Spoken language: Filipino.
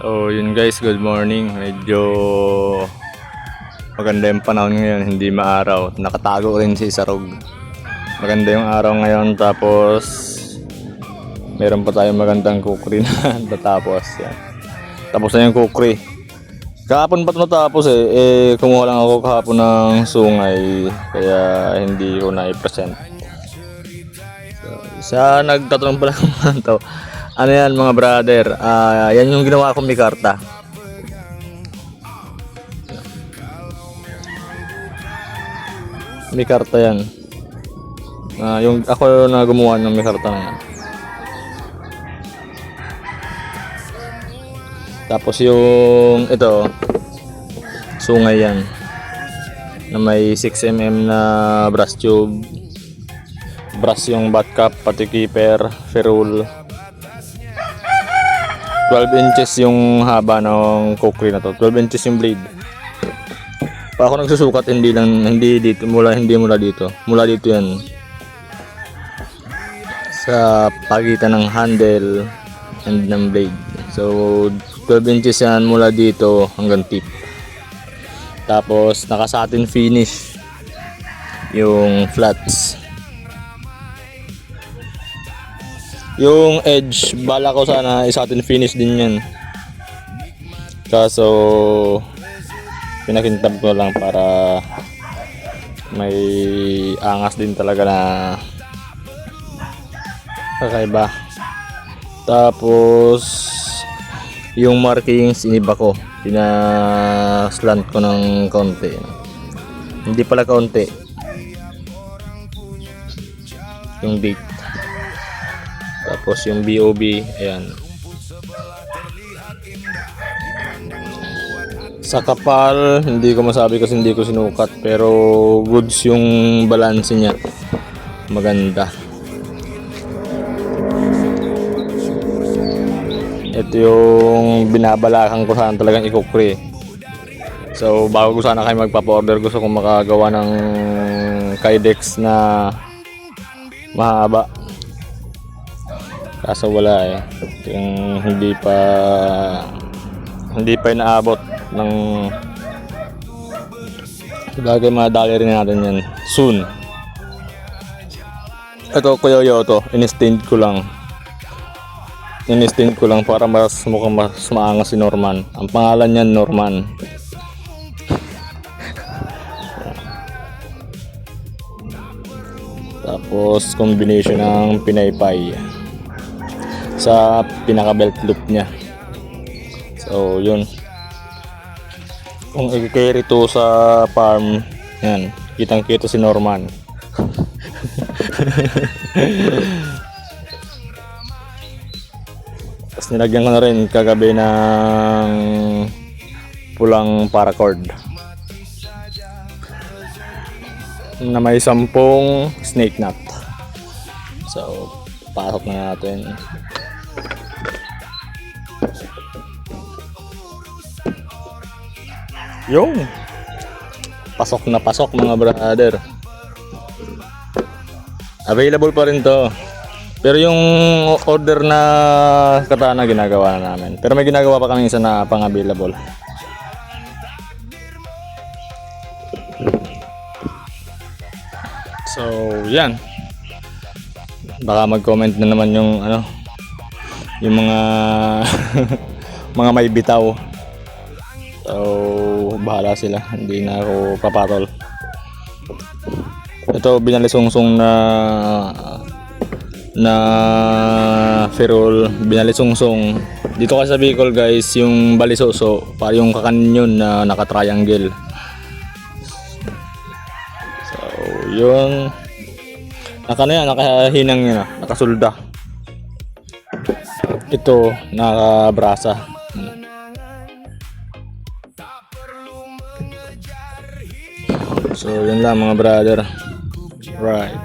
So yun guys, good morning. Medyo maganda yung panahon ngayon, hindi maaraw. Nakatago rin si Sarog. Maganda yung araw ngayon, tapos meron pa tayong magandang kukri na natapos. Yan. Tapos na yung kukri. Kahapon pa ito natapos kumuha lang ako kahapon ng sungay, kaya hindi ko na-i-present. So, isa nagtatanong pala kung to. Ano yan mga brother, yan yung ginawa kong mikarta. Mikarta yan. Yung ako na gumawa ng mikarta na yan. Tapos yung ito, sungay yan. Na may 6mm na brass tube. Brass yung bat cap, pati keeper, ferrule. 12 inches yung haba ng kukri na to. 12 inches yung blade. Pa ako nagsusukat, hindi mula dito. Mula dito yan. Sa pagitan ng handle and ng blade. So 12 inches yan mula dito hanggang tip. Tapos naka satin finish yung flats. Yung edge, bala ko sana isatin finish din yan. Kaso pinakintab ko lang para may angas din talaga na kakaiba. Tapos yung markings iniba ko, pinaslant ko ng konti. Hindi pala konti yung date. Tapos yung BOB, ayan. Sa kapal, hindi ko masabi kasi hindi ko sinukat, pero goods yung balance niya. Maganda. Ito yung binabalakan ko sana talagang ikukri. So bago ko sana kayo magpapa-order, gusto kong makagawa ng Kydex na mahaba. Kaso wala yung hindi pa inaabot ng bagay, madali rin natin yan soon. Ito kuyoyo to, in-stain ko lang para mukhang mas maangas si Norman. Ang pangalan niyan Norman. Tapos combination ng pinaypay sa pinaka belt loop niya. So yun, kung i-carry to sa farm, yan, kitang kita si Norman. Tapos nilagyan ko na rin kagabi ng pulang paracord na may 10 snake nut. So pasok na natin. Yung pasok na pasok mga brother. Available pa rin to. Pero yung order na katana ginagawa na namin. Pero may ginagawa pa kami isa na pang available. So yan. Baka mag-comment na naman yung yung mga mga may bitaw. So bahala sila, hindi na ako papatol. Ito binalisungsong na ferrule, binalisungsong dito kasi sa Bicol guys, yung balisoso para yung kakanin yun na naka-triangle. So yun, nakahinang yun, nakasulda. Ito nakabrasa. So yun lang mga brother. Right.